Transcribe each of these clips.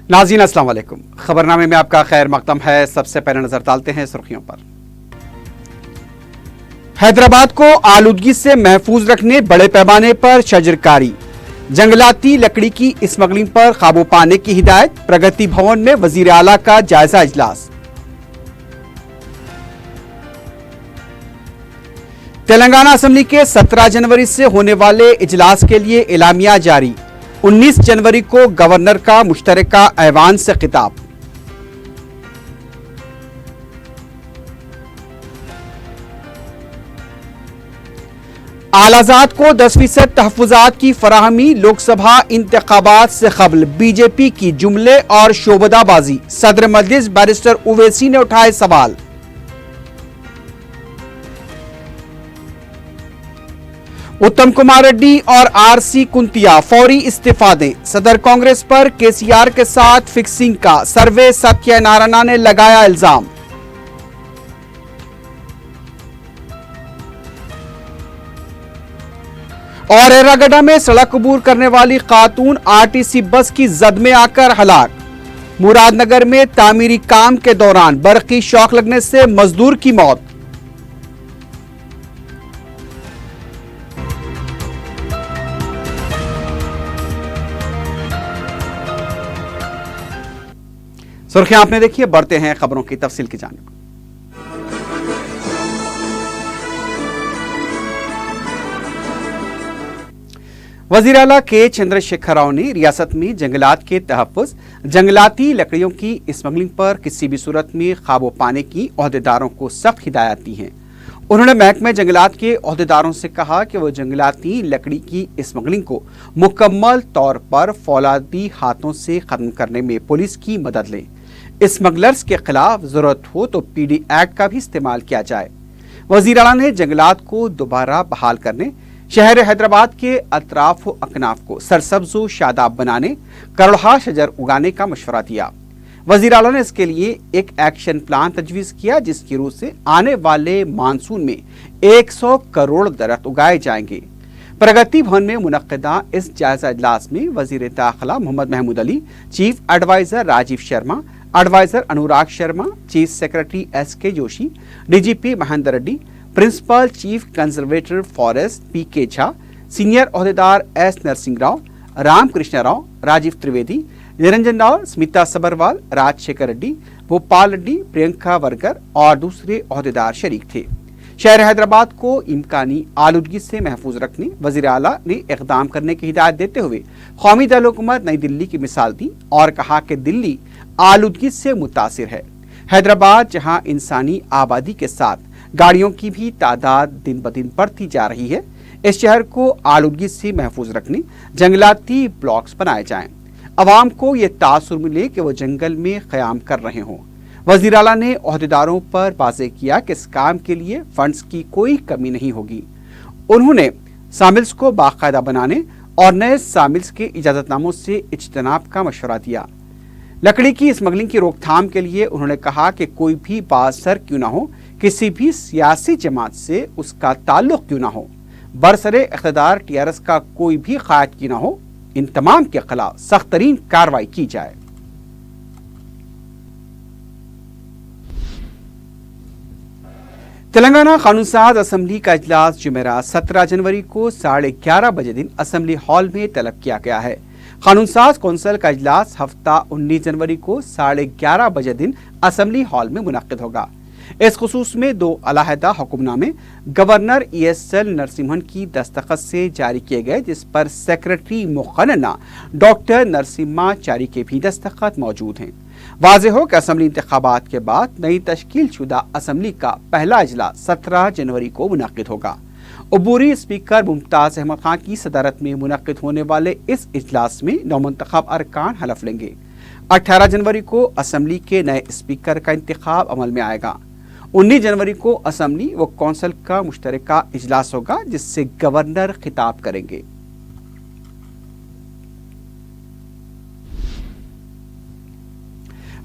नाज़रीन अस्सलाम वालेकुम। खबरनामे में आपका खैर मकदम है। सबसे पहले नजर डालते हैं सुर्खियों पर। हैदराबाद को आलूदगी से महफूज रखने बड़े पैमाने पर शजरकारी, जंगलाती लकड़ी की स्मगलिंग पर काबू पाने की हिदायत। प्रगति भवन में वजीर आला का जायजा इजलास। तेलंगाना असेंबली के 17 जनवरी से होने वाले इजलास के लिए एलामिया जारी। 19 जनवरी को गवर्नर का मुश्तरका ऐवान से खिताब। आलाजात को 10% तहफ़्फ़ुज़ात की फराहमी। लोकसभा इंतखाबात से कबल बीजेपी की जुमले और शोबदाबाजी। सदर मजलिस बैरिस्टर उवैसी ने उठाए सवाल। उत्तम कुमार रेड्डी और आरसी कुंतिया फौरी इस्तीफा दें। सदर कांग्रेस पर केसीआर के साथ फिक्सिंग का सर्वे सत्यानारायण ने लगाया इल्जाम। और एर्रागड्डा में सड़क अबूर करने वाली खातून आरटीसी बस की जद में आकर हलाक। मुरादनगर में तामीरी काम के दौरान बरकी शॉक लगने से मजदूर की मौत। सुर्खियां आपने देखी है, बढ़ते हैं खबरों की तफसील की जानिब। वजीर आला के चंद्रशेखर राव ने रियासत में जंगलात के तहफ़्फ़ुज़, जंगलाती लकड़ियों की स्मगलिंग पर किसी भी सूरत में काबू पाने की ओहदेदारों को सख्त हिदायत दी हैं। उन्होंने महकमे जंगलात के ओहदेदारों से कहा कि वो जंगलाती लकड़ी की स्मगलिंग को मुकम्मल तौर पर फौलादी हाथों से खत्म करने में पुलिस की मदद लें। स्मगलर्स के खिलाफ जरूरत हो तो पीडी एक्ट का भी इस्तेमाल किया जाए। वजीर आला ने जंगलात को दोबारा बहाल करने, शहर हैदराबाद के अतराफ व अकनाफ को सरसब्ज व शादाब बनाने, करोड़हा शजर उगाने का मशवरा दिया। वजीर आला ने इसके लिए एक एक्शन प्लान तजवीज़ किया, जिसकी रूह से आने वाले मानसून में 100 करोड़ दरख्त उगाए जाएंगे। प्रगति भवन में मुनक्किदा इस जायजा इजलास में वजीर दाखिला Mohammed Mahmood Ali, chief adviser Rajiv Sharma, adviser Anurag Sharma, chief secretary SK Joshi, DGP Mahender Reddy, principal chief conservator forest PK Jha, senior ओहदेदार एस नरसिंह राव, रामकृष्ण राव, राजीव त्रिवेदी, निरंजन राव, स्मिता सबरवाल, राजशेखर रेड्डी, भोपाल रेड्डी, प्रियंका वर्गर और दूसरे ओहदेदार शरीक थे। शहर हैदराबाद को इम्कानी आलूदगी से महफूज रखने वजीर आला ने इक़दाम करने की हिदायत देते हुए कौमी दारुल-हुकूमत नई दिल्ली की मिसाल दी और कहा कि दिल्ली आलूदगी से मुतासिर है। हैदराबाद जहां इंसानी आबादी के साथ गाड़ियों की भी तादाद दिन ब दिन बढ़ती जा रही है, इस शहर को आलूदगी से महफूज रखने जंगलाती ब्लॉक्स बनाए जाएं। अवाम को ये तासुर मिले कि वो जंगल में क़याम कर रहे हों। वज़ीर आला ने ओहदेदारों पर वाज़ेह किया कि इस काम के लिए फंड्स की कोई कमी नहीं होगी। उन्होंने सामिल्स को बाकायदा बनाने और नए सामिल्स के इजाज़तनामों से इज्तनाब का मशवरा दिया। लकड़ी की स्मगलिंग की रोकथाम के लिए उन्होंने कहा कि कोई भी बासर क्यों ना हो, किसी भी सियासी जमात से उसका ताल्लुक क्यों ना हो, बरसरे इख्तिदार टीआरएस का कोई भी कायद क्यों ना हो, इन तमाम के खिलाफ सख्त तरीन कार्रवाई की जाए। तेलंगाना कानून साज असेंबली का इजलास जुमेरात 17 जनवरी को 11:30 बजे दिन असेंबली हॉल में तलब किया गया है। कानून साज कौंसिल का इजलास हफ्ता 19 जनवरी को 11:30 बजे दिन असेंबली हॉल में मुनक्किद होगा। इस खुसूस में 2 अलहदा हुक्मनामे गवर्नर ESL नरसिम्हन की दस्तखत से जारी किए गए, जिस पर सेक्रेटरी मुखन्ना डॉक्टर नरसिम्हाचारी के भी दस्तखत मौजूद हैं। वाज़ेह हो कि असेंबली इंतखाबात के बाद नई तश्कील शुदा असेंबली का पहला इजलास 17 जनवरी को मुनक्किद होगा। अबूरी स्पीकर मुमताज अहमद खान की सदारत में मुनक्किद होने वाले इस इजलास में नौमुंतखब अरकान हलफ लेंगे। 18 जनवरी को असेंबली के नए स्पीकर का इंतखाब अमल में आएगा। 19 जनवरी को असेंबली व कौंसिल का मुश्तरका इजलास होगा, जिससे गवर्नर खिताब करेंगे।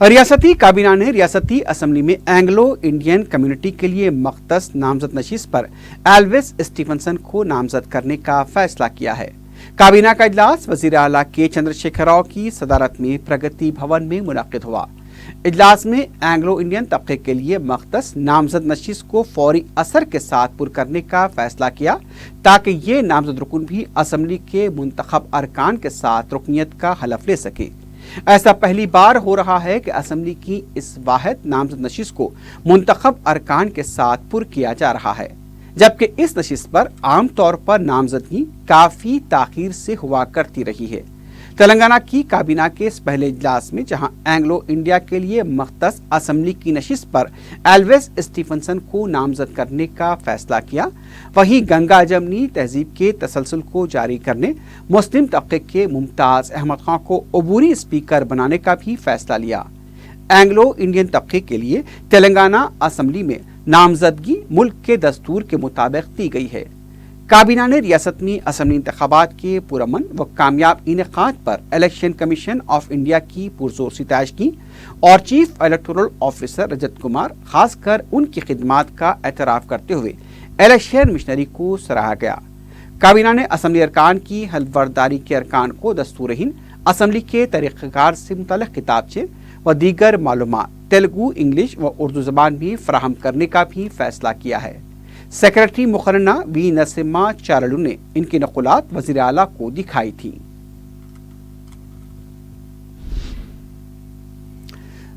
रियासती काबीना ने रियासती असेंबली में एंग्लो इंडियन कम्युनिटी के लिए मख्तस नामजद नशीस पर एल्विस स्टीफनसन को नामजद करने का फैसला किया है। काबीना का इजलास वजीर आला के चंद्रशेखर राव की सदारत में प्रगति भवन में मुनक्किद हुआ। इजलास में एंग्लो इंडियन तबके के लिए मख्तस नामजद नशिस्त को फौरी असर के साथ पुर करने का फैसला किया, ताकि ये नामजद रुकन भी असम्बली के मुंतखब अरकान के साथ रुकनियत का हलफ ले सके। ऐसा पहली बार हो रहा है कि असम्बली की इस वाहिद नामजद नशिस्त को मुंतखब अरकान के साथ पुर किया जा रहा है, जबकि इस नशिस्त पर आम तौर पर नामजदगी काफी ताखीर से हुआ करती रही है। तेलंगाना की काबीना के इस पहले इजलास में जहां एंग्लो इंडिया के लिए मख्तस असम्बली की नशिस्त पर एल्विस स्टीफनसन को नामजद करने का फैसला किया, वहीं गंगा जमनी तहजीब के तसलसल को जारी करने मुस्लिम तबके के मुमताज अहमद खां को अबूरी स्पीकर बनाने का भी फैसला लिया। एंग्लो इंडियन तबके के लिए तेलंगाना असम्बली में नामजदगी मुल्क के दस्तूर के मुताबिक दी गई है। काबीना ने रियासत में असम्बली इंतखाबात के पुरअमन व कामयाब इनेकाद पर इलेक्शन कमीशन ऑफ इंडिया की पुरजोर सिताइश की और chief electoral officer Rajat Kumar खासकर उनकी खिदमात का एतराफ़ करते हुए इलेक्शन मिशनरी को सराहा गया। काबीना ने असम्बली अरकान की हल्फबर्दारी के अरकान को दस्तूरहीन असम्बली के तरीक़ाकार से मुतल्लिक़ किताबचे व दीगर मालूमात तेलुगु, इंग्लिश व उर्दू ज़बान में फराहम करने का भी फैसला किया है। सेक्रेटरी मुखर्रना वी नसीमा चारलू ने इनकी नकुलात वज़ीर आला को दिखाई थी।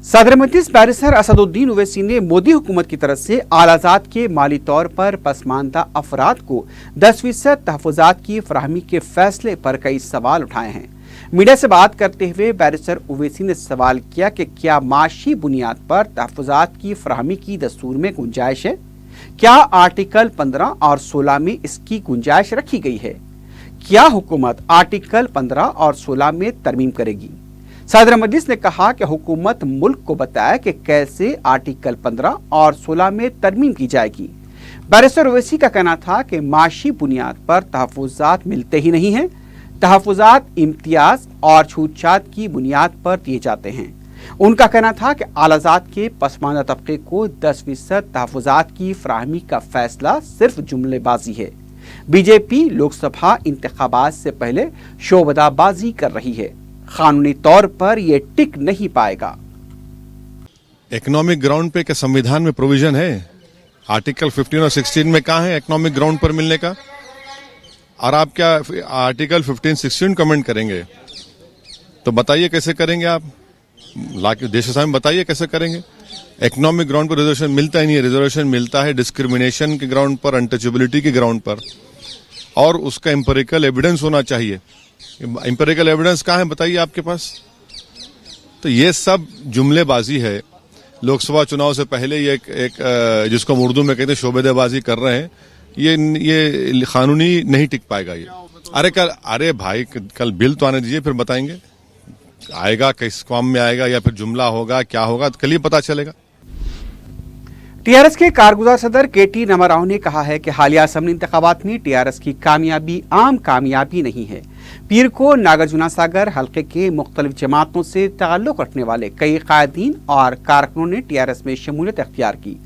सदर मजलिस बैरिस्टर असदुद्दीन ओवैसी ने मोदी हुकूमत की तरफ से आलाजात के माली तौर पर पसमानदा अफराद को 10% तहफ़्फ़ुज़ात की फराहमी के फैसले पर कई सवाल उठाए हैं। मीडिया से बात करते हुए बैरिस्टर ओवैसी ने सवाल किया कि क्या माशी बुनियाद पर तहफ़्फ़ुज़ात की फराहमी की दस्तूर में गुंजाइश है? क्या आर्टिकल 15 और 16 में इसकी गुंजाइश रखी गई है? क्या हुकूमत आर्टिकल 15 और 16 में तरमीम करेगी? सदर मजलिस ने कहा कि हुकूमत मुल्क को बताए कि कैसे आर्टिकल 15 और 16 में तरमीम की जाएगी। बैरिस्टर ओवैसी का कहना था कि माशी बुनियाद पर तहफ़्फ़ुज़ात मिलते ही नहीं हैं, तहफ़्फ़ुज़ात इम्तियाज और छूटछाट की बुनियाद पर दिए जाते हैं। उनका कहना था कि आलाजात के पसमानदा तबके को 10% तहफ़्फ़ुज़ात की फराहमी का फैसला सिर्फ जुमलेबाजी है। बीजेपी लोकसभा इंतखाबात से पहले शोबदाबाजी कर रही है, कानूनी तौर पर यह टिक नहीं पाएगा। इकोनॉमिक ग्राउंड पे क्या संविधान में प्रोविजन है? आर्टिकल 15 और 16 में कहाँ है इकोनॉमिक ग्राउंड पर मिलने का? और आप क्या आर्टिकल 15-16 कमेंट करेंगे? तो बताइए कैसे करेंगे आप? लाके देश में बताइए कैसे करेंगे? इकोनॉमिक ग्राउंड पर रिजर्वेशन मिलता ही नहीं है। रिजर्वेशन मिलता है डिस्क्रिमिनेशन के ग्राउंड पर, अनटचेबिलिटी के ग्राउंड पर, और उसका एम्पिरिकल एविडेंस होना चाहिए। एम्पिरिकल एविडेंस कहाँ है बताइए आपके पास? तो ये सब जुमलेबाजी है। लोकसभा चुनाव से पहले ये एक जिसको हम उर्दू में कहते हैं शोबेदेबाजी कर रहे हैं। ये कानूनी नहीं टिक पाएगा ये। अरे भाई कल बिल तो आने दीजिए, फिर बताएंगे आएगा किस फॉर्म में आएगा या फिर जुमला होगा, क्या होगा, तो कल ही पता चलेगा। टीआरएस के कारगुजार सदर केटी रमा राव ने कहा है कि हालिया असम्बली इंतखाबात में टीआरएस की कामयाबी आम कामयाबी नहीं है। पीर को नागार्जुना सागर हल्के के मुख्तलिफ जमातों से ताल्लुक रखने वाले कई कायदीन और कारकुनों ने टीआरएस में शमूलियत अख्तियार की।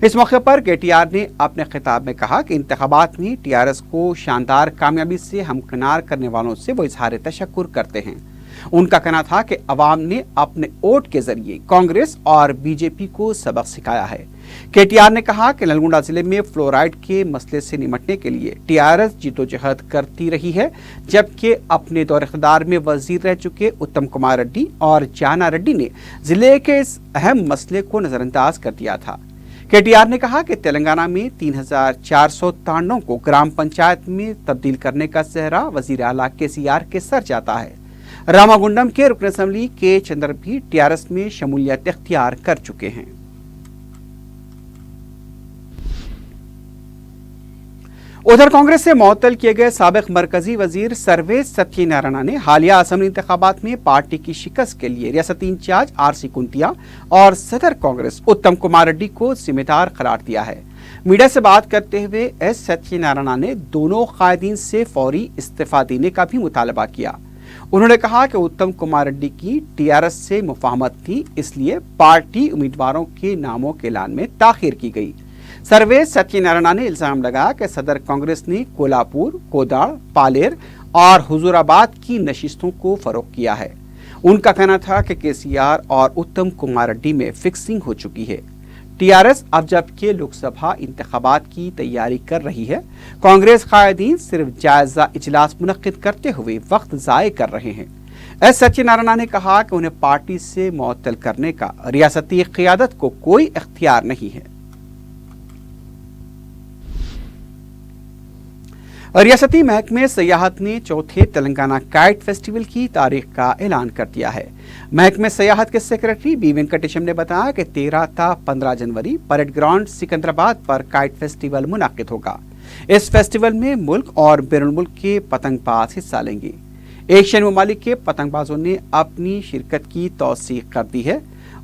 इस मौके पर केटीआर ने अपने खिताब में कहा कि इंतखाबात में टीआरएस को शानदार कामयाबी से हमकिनार करने वालों से वो इजहार तशक्कुर करते हैं। उनका कहना था कि अवाम ने अपने वोट के जरिए कांग्रेस और बीजेपी को सबक सिखाया है। केटीआर ने कहा कि नलगोंडा जिले में फ्लोराइड के मसले से निपटने के लिए टीआरएस जीतोजहद करती रही है, जबकि अपने दौर इख्तियार में वजीर रह चुके उत्तम कुमार रेड्डी और जाना रेड्डी ने जिले के इस अहम मसले को नजरअंदाज कर दिया था। केटीआर ने कहा कि तेलंगाना में 3493 को ग्राम पंचायत में तब्दील करने का सेहरा वजीर आला केसीआर के सर जाता है। रामागुंडम के रुकन असम्बली के चंद्र भी टीआरएस में शमूलियत इख्तियार कर चुके हैं। उधर कांग्रेस से मुअत्तल किए गए साबिक मरकजी वजीर सर्वेश सत्यनारायण ने हालिया असम्बली इंतखाबात में पार्टी की शिकस्त के लिए रियासती इंचार्ज आरसी कुंतिया और सदर कांग्रेस उत्तम कुमार रेड्डी को जिम्मेदार करार दिया है। मीडिया से बात करते हुए एस सत्यनारायण ने दोनों कायदीन से फौरी इस्तीफा देने का भी मुतालबा किया। उन्होंने कहा कि उत्तम कुमार रेड्डी की टीआरएस से मुफाहमत थी, इसलिए पार्टी उम्मीदवारों के नामों के ऐलान में ताखीर की गई। सर्वेश सत्यनारायण ने इल्जाम लगाया कि सदर कांग्रेस ने कोल्हापुर, कोदाड़, पालेर और हुजूराबाद की नशिस्तों को फरोग किया है। उनका कहना था कि केसीआर और उत्तम कुमार रेड्डी में फिक्सिंग हो चुकी है। टीआरएस अब जबकि लोकसभा इंतखाबात की तैयारी कर रही है, कांग्रेस कायदीन सिर्फ जायजा इजलास मुनक्किद करते हुए वक्त ज़ाय कर रहे हैं। एस सत्यनारायण ने कहा कि उन्हें पार्टी से मुअत्तल करने का रियासती क़ियादत को कोई इख्तियार नहीं है। रियासती महकमे सयाहत ने चौथे तेलंगाना काइट फेस्टिवल की तारीख का ऐलान कर दिया है। महकमे सयाहत के सेक्रेटरी बी वेंकटेशम ने बताया कि 13 था 15 जनवरी परेड ग्राउंड सिकंदराबाद पर काइट फेस्टिवल मुनाकिद होगा। इस फेस्टिवल में मुल्क और बैरून मुल्क के पतंगबाज हिस्सा लेंगे। एशियन ममालिक के पतंगबाजों ने अपनी शिरकत की तौसीक कर दी है।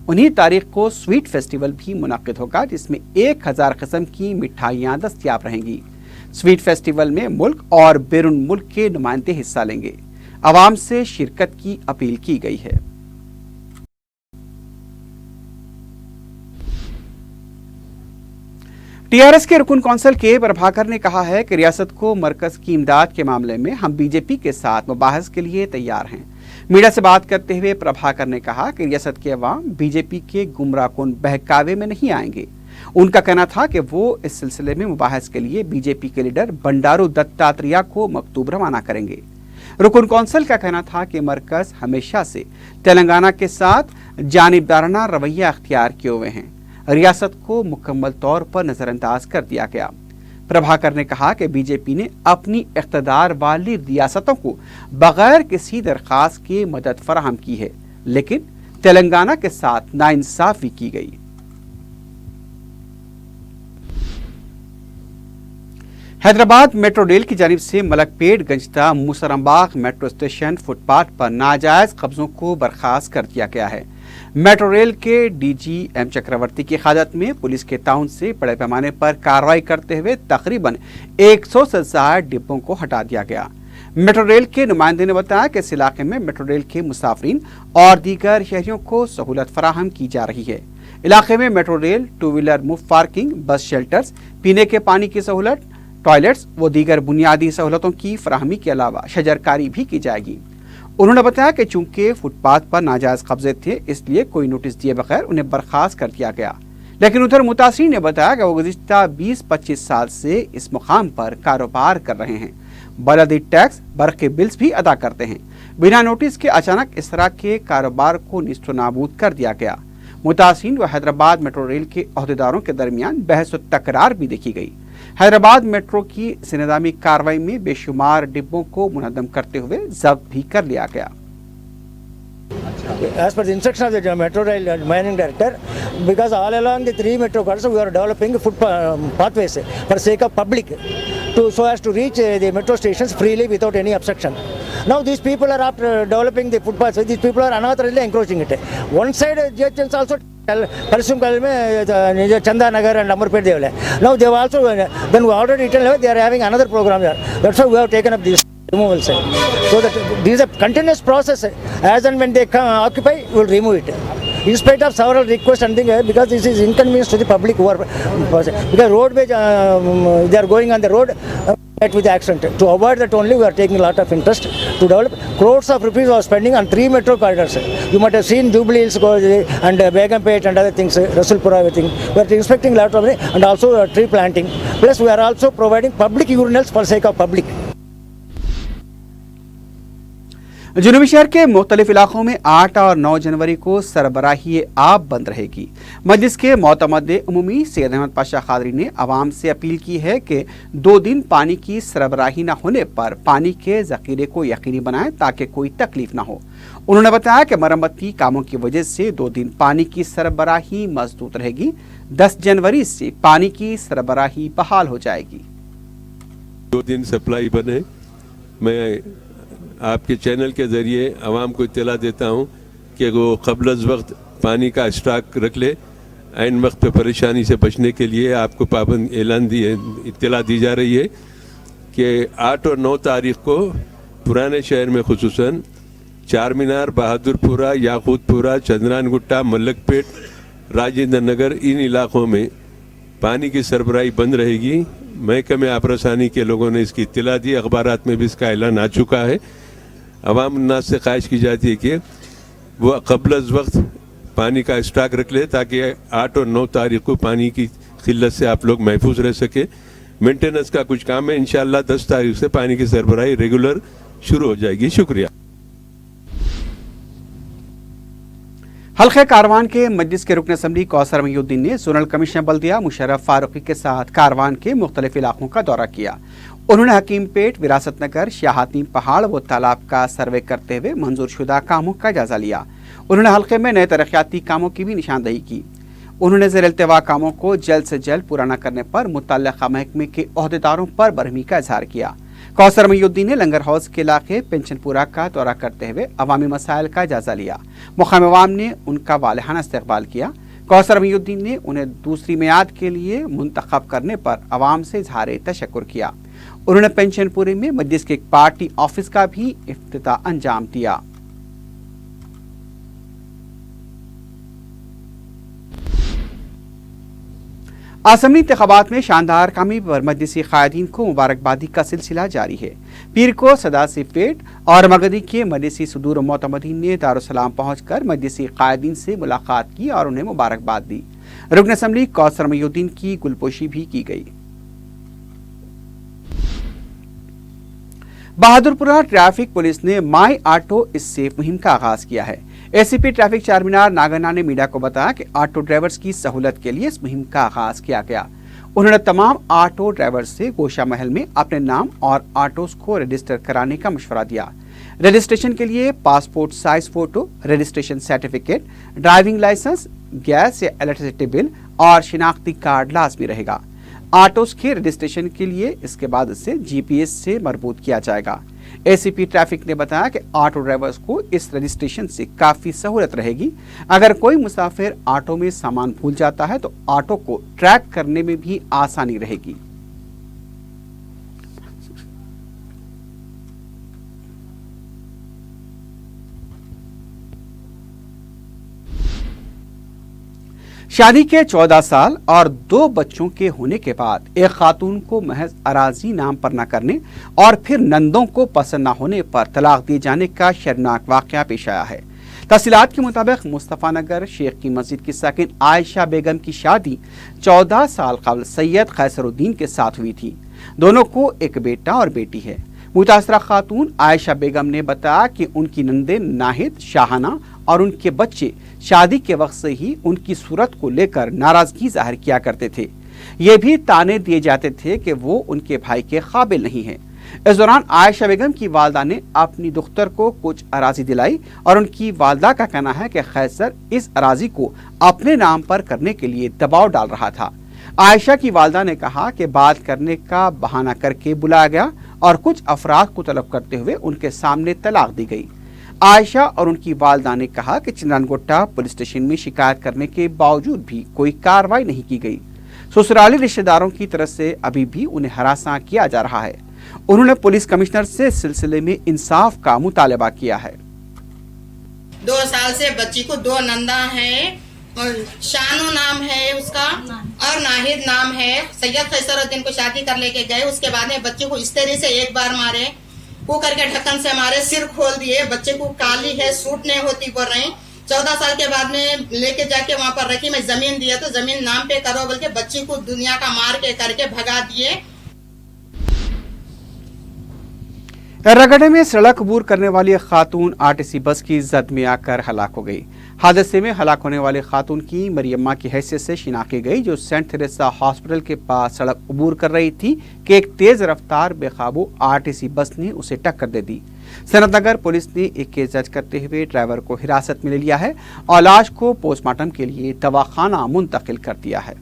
उन्हीं तारीख को स्वीट फेस्टिवल भी मुनाकिद होगा, जिसमें 1000 किस्म की मिठाइयाँ दस्तयाब रहेंगी। स्वीट फेस्टिवल में मुल्क और बैरून मुल्क के नुमाइंदे हिस्सा लेंगे। आवाम से शिरकत की अपील की गई है। टीआरएस के रुकन कौंसिल के प्रभाकर ने कहा है कि रियासत को मरकज की इमदाद के मामले में हम बीजेपी के साथ मुबाहस के लिए तैयार हैं। मीडिया से बात करते हुए प्रभाकर ने कहा कि रियासत के अवाम बीजेपी के गुमराहकुन बहकावे में नहीं आएंगे। उनका कहना था कि वो इस सिलसिले में मुबाहस के लिए बीजेपी के लीडर बंडारू दत्तात्रेय को मकतूब रवाना करेंगे। रुकन कौंसिल का कहना था कि मरकज हमेशा से तेलंगाना के साथ जानिबदाराना रवैया अख्तियार किए हुए हैं। रियासत को मुकम्मल तौर पर नजरअंदाज कर दिया गया। प्रभाकर ने कहा कि बीजेपी ने अपनी इख्तदार वाली रियासतों को बगैर किसी दरखास्त के मदद फराहम की है, लेकिन तेलंगाना के साथ नाइंसाफी की गई। हैदराबाद मेट्रो रेल की जानिब से मलकपेट गंजता मुसरमबाग मेट्रो स्टेशन फुटपाथ पर नाजायज कब्जों को बर्खास्त कर दिया गया है। मेट्रो रेल के डीजी एम चक्रवर्ती की क़यादत में पुलिस के ताउन से बड़े पैमाने पर कार्रवाई करते हुए तकरीबन 100 से ज़ायद डिब्बों को हटा दिया गया। मेट्रो रेल के नुमाइंदे ने बताया कि इस इलाके में मेट्रो रेल के मुसाफिरीन और दीगर शहरियों को सहूलत फराहम की जा रही है। इलाके में मेट्रो रेल, टू व्हीलर मुफ्त पार्किंग, बस शेल्टर्स, पीने के पानी की सहूलत, टॉयलेट्स व दीगर बुनियादी सहूलतों की फराहमी के अलावा शजरकारी भी की जाएगी। उन्होंने बताया कि चूंकि फुटपाथ पर नाजायज कब्जे थे, इसलिए कोई नोटिस दिए बगैर उन्हें बर्खास्त कर दिया गया। लेकिन उधर मुतासिरीन ने बताया कि वो गुज़िश्ता 20-25 साल से इस मुकाम पर कारोबार कर रहे हैं, बलदी टैक्स, बर्क़ के बिल्स भी अदा करते हैं। बिना नोटिस के अचानक इस तरह के कारोबार को निस्तो नाबूद कर दिया गया। मुतासिरीन व हैदराबाद मेट्रो रेल के अहदेदारों के दरमियान बहस व तकरार भी देखी गई। हैदराबाद मेट्रो की इंतजामी कार्रवाई में बेशुमार डिब्बों को मुनद्दम करते हुए जब्त भी कर लिया गया। As per the instruction of the Metro Rail Managing Director, because all along the 3 metro corridors we are developing pathways for sake of public, so as to reach the metro stations freely without any obstruction. Now these people are after developing the footpaths, these people are unauthorizedly encroaching it. One side GHMs also Parsum Kal mein Chanda Nagar and Amarpet they have. Now they have also, then we already tell they are having another program there. That's why we have taken up this removal. So that this is a continuous process. As and when they come occupy, we will remove it. In spite of several requests and things, because this is inconvenience to the public who are because roadways they are going on the road with the accident. To avoid that only we are taking a lot of interest to develop. Crores of rupees we are spending on 3 metro corridors. You might have seen Jubilee Hills and Begumpet and other things, Rasulpura, everything. We are inspecting a lot of money and also tree planting. Plus we are also providing public urinals for sake of public. जुनूबी शहर के मुख्तलिफ इलाकों में 8 और 9 जनवरी को सरबराही आब बंद रहेगी। मजलिस के मोतमद उमूमी सैयद अहमद पाशा कादरी ने आवाम से अपील की है कि 2 दिन पानी की सरबराही न होने पर पानी के ज़ख़ीरे को यकीनी बनाएं ताकि कोई तकलीफ न हो। उन्होंने बताया कि मरम्मती कामों की वजह से 2 दिन पानी की सरबराही मजबूत रहेगी। 10 जनवरी से पानी की सरबराही बहाल हो जाएगी। 2 दिन सप्लाई बने। मैं आपके चैनल के ज़रिए आवाम को इत्तला देता हूँ कि वो क़ब्ल वक्त पानी का स्टॉक रख ले। ऐन वक्त पे परेशानी से बचने के लिए आपको पाबंद ऐलान इत्तला दी जा रही है कि 8 और 9 तारीख़ को पुराने शहर में खुसूसन चार मीनार, बहादुरपुरा, याकूतपुरा, चंद्रान गुट्टा, मलकपेट, राजेंद्र नगर, इन इलाक़ों में पानी की सरबराही बंद रहेगी। महकमे आबरसानी के लोगों ने इसकी इत्तला दी, अखबारात में भी इसका ऐलान आ चुका है। अवाम उन्नास से ख्वाहिश की जाती है कि वो क़ब्ल अज़ वक्त पानी का स्टॉक रख ले ताकि 8 और 9 तारीख को पानी की किल्लत से आप लोग महफूज रह सके। मेंटेनेंस का कुछ काम है, इंशाअल्लाह 10 तारीख से पानी की सरबराही रेगुलर शुरू हो जाएगी। शुक्रिया। हल्के कारवान के मजलिस के रुकन असम्बली कौसर महीउद्दीन ने जोनल कमिश्नर बल्दिया मुशर्रफ फारूकी के साथ कारवान के मुख्तलिफ इलाकों का दौरा किया। उन्होंने हकीम पेट, विरासत नगर, शाहातीन पहाड़ व तालाब का सर्वे करते हुए मंजूर शुदा कामों का जायजा लिया। उन्होंने हल्के में नए तरक्याती कामों की भी निशानदही की। उन्होंने ज़ेर इल्तिवा कामों को जल्द से जल्द पूरा न करने पर मुतल्लिका महकमे के ओहदेदारों पर बरहमी का इजहार किया। कौसर महीउद्दीन ने लंगर हाउस के इलाके पेंशनपुरा का दौरा करते हुए अवामी मसाइल का जायजा लिया। मुकामी अवाम ने उनका वालिहाना इस्तकबाल किया। कौसर महीउद्दीन ने उन्हें दूसरी मियाद के लिए मुंतखब करने पर अवाम से इजहार तशक्कुर किया। उन्होंने पेंशनपुरे में मजलिस के एक पार्टी ऑफिस का भी इफ्तिताह अंजाम दिया। असम्बली इंतखाबात में शानदार कामयाबी पर मजलिसी कायदीन को मुबारकबादी का सिलसिला जारी है। पीर को सदासी पेट और मगदी के मजलिसी सुदूर मोतमदीन ने दारुसलाम पहुंचकर मजलिसी कायदीन से मुलाकात की और उन्हें मुबारकबाद दी। रुकन असम्बली कौसर महीउद्दीन की गुलपोशी भी की गई। बहादुरपुरा ट्रैफिक पुलिस ने माई ऑटो इज सेफ मुहिम का आगाज किया है। एसीपी ट्रैफिक चारमीनार नागन्ना ने मीडिया को बताया कि ऑटो ड्राइवर्स की सहूलत के लिए इस मुहिम का आगाज किया गया। उन्होंने तमाम ऑटो ड्राइवर्स से गोशा महल में अपने नाम और ऑटोस को रजिस्टर कराने का मशवरा दिया। रजिस्ट्रेशन के लिए passport size photo, registration certificate, driving licence, gas या इलेक्ट्रिसिटी बिल और शिनाख्ती कार्ड लाजमी रहेगा। ऑटोस के रजिस्ट्रेशन के लिए इसके बाद इसे जीपीएस से मरबूत किया जाएगा। एसीपी ट्रैफिक ने बताया कि ऑटो ड्राइवर्स को इस रजिस्ट्रेशन से काफी सहूलत रहेगी। अगर कोई मुसाफिर ऑटो में सामान भूल जाता है तो ऑटो को ट्रैक करने में भी आसानी रहेगी। शादी के 14 साल और 2 बच्चों के होने के बाद एक खातून को महज अराजी नाम पर न करने और फिर नंदों को पसंद न होने पर तलाक दिए जाने का शर्मनाक वाकया पेश आया है। तफसीलात के मुताबिक मुस्तफ़ा नगर शेख की मस्जिद की साकिन आयशा बेगम की शादी 14 साल कबल सैयद खैसरुद्दीन के साथ हुई थी। दोनों को एक बेटा और बेटी है। मुतासरा खातून आयशा बेगम ने बताया कि उनकी नंदे नाहिद, शाहाना और उनके बच्चे शादी के वक्त से ही उनकी सूरत को लेकर नाराजगी जाहिर किया करते थे। ये भी ताने दिए जाते थे कि वो उनके भाई के काबिल नहीं है। इस दौरान आयशा बेगम की वालदा ने अपनी दुख्तर को कुछ अराजी दिलाई और उनकी वालदा का कहना है कि खैसर इस अराजी को अपने नाम पर करने के लिए दबाव डाल रहा था। आयशा की वालदा ने कहा कि बात करने का बहाना करके बुलाया गया और कुछ अफराद को तलब करते हुए उनके सामने तलाक दी गई। आयशा और उनकी वालदा ने कहा कि चिंद्रानगोट्टा पुलिस स्टेशन में शिकायत करने के बावजूद भी कोई कार्रवाई नहीं की गई। ससुराली रिश्तेदारों की तरफ से अभी भी उन्हें हरासा किया जा रहा है। उन्होंने पुलिस कमिश्नर से सिलसिले में इंसाफ का मुतालबा किया है। 2 साल से बच्ची को 2 नंदा हैं और शानू नाम है उसका और नाहिद नाम है। सैयद खैसरुद्दीन को शादी कर लेके गए, उसके बाद में बच्चे को इस तरह से एक बार मारे, वो करके ढक्कन से मारे, सिर खोल दिए। बच्चे को काली है, सूट नहीं होती बोल रही। 14 साल के बाद में लेके जाके वहाँ पर रखी, मैं जमीन दिया तो जमीन नाम पे करो बोल के बच्ची को दुनिया का मार के करके भगा दिए। रगड़े में सड़क अबूर करने वाली खातून आरटीसी बस की जद में आकर हलाक हो गई। हादसे में हलाक होने वाले खातून की मरियम्मा की हैसियत से शिनाख्त गई, जो सेंट थेरेसा हॉस्पिटल के पास सड़क अबूर कर रही थी कि एक तेज रफ्तार बेकाबू आरटीसी बस ने उसे टक्कर दे दी। सनतनगर पुलिस ने एक केस दर्ज करते हुए ड्राइवर को हिरासत में ले लिया है और लाश को पोस्टमार्टम के लिए दवाखाना मुंतकिल कर दिया है।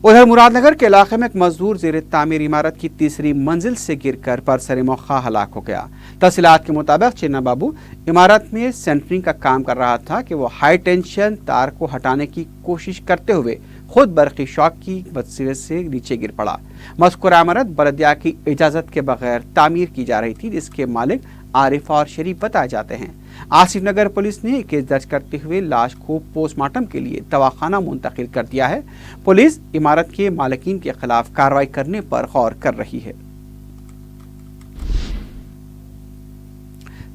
उधर मुरादनगर के इलाके में एक मजदूर जेर तामीर इमारत की 3री मंजिल से गिरकर बरसर मौका हलाक हो गया। तफसीलात के मुताबिक चिन्ना बाबू इमारत में सेंटरिंग का काम कर रहा था कि वो हाई टेंशन तार को हटाने की कोशिश करते हुए खुद बरक़ी शॉक की वजह से नीचे गिर पड़ा। मज़कूरा इमारत बलदिया की इजाज़त के बगैर तामीर की जा रही थी, जिसके मालिक आरिफ और शरीफ बताए जाते हैं। आसिफ नगर पुलिस ने केस दर्ज करते हुए लाश को पोस्टमार्टम के लिए दवाखाना मुंतकिल कर दिया है। पुलिस इमारत के मालिकीन के खिलाफ कार्रवाई करने पर गौर कर रही है।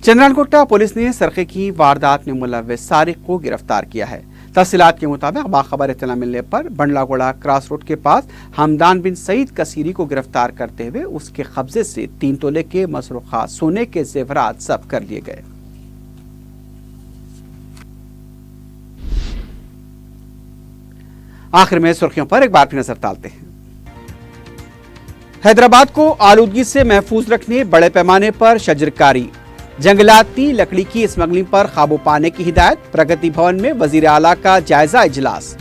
चंद्रानकोटा पुलिस ने सरखे की वारदात में मुलव्विस सारिक को गिरफ्तार किया है। तफसीलात के मुताबिक बाखबर इत्तला मिलने पर बंडलागोड़ा क्रॉस रोड के पास हमदान बिन सईद कसीरी को गिरफ्तार करते हुए उसके कब्जे से 3 तोले के मसरूखा सोने के जेवरात जब्त कर लिए गए। आखिर में सुर्खियों पर एक बार फिर नजर डालते हैं। हैदराबाद को आलूदगी से महफूज रखने बड़े पैमाने पर शजरकारी, जंगलाती लकड़ी की स्मगलिंग पर काबू पाने की हिदायत। प्रगति भवन में वजीर आला का जायजा इजलास।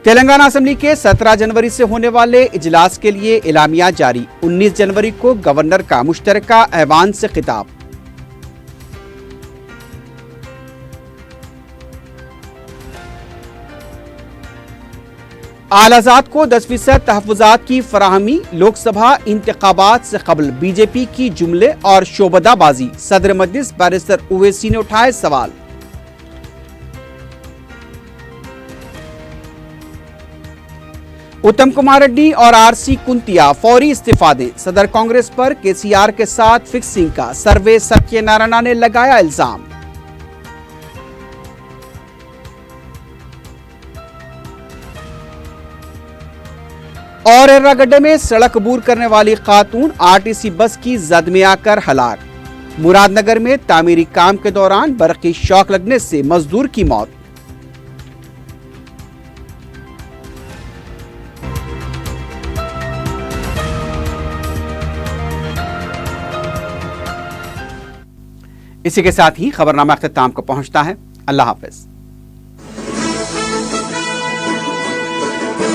तेलंगाना असेंबली के 17 जनवरी से होने वाले इजलास के लिए एलामिया जारी। 19 जनवरी को गवर्नर का मुश्तरका ऐवान से खिताब। आल-आज़ाद को 10% तहफ़्फ़ुज़ात की फराहमी। लोकसभा इंतखाबात से कबल बीजेपी की जुमले और शोबदाबाजी। सदर मजलिस बैरिस्टर ओवैसी ने उठाए सवाल। उत्तम कुमार रेड्डी और आरसी कुंतिया फौरी इस्तीफा दें। सदर कांग्रेस पर केसीआर के साथ फिक्सिंग का सर्वे सत्यनारायण ने लगाया इल्जाम। और एर्रागड्डे में सड़क अबूर करने वाली खातून आरटीसी बस की जद में आकर हलाक। मुरादनगर में तामीरी काम के दौरान बरक़ी शॉक लगने से मजदूर की मौत। इसी के साथ ही खबरनामा अख्ताम को पहुंचता है। अल्लाह हाफ़िज़।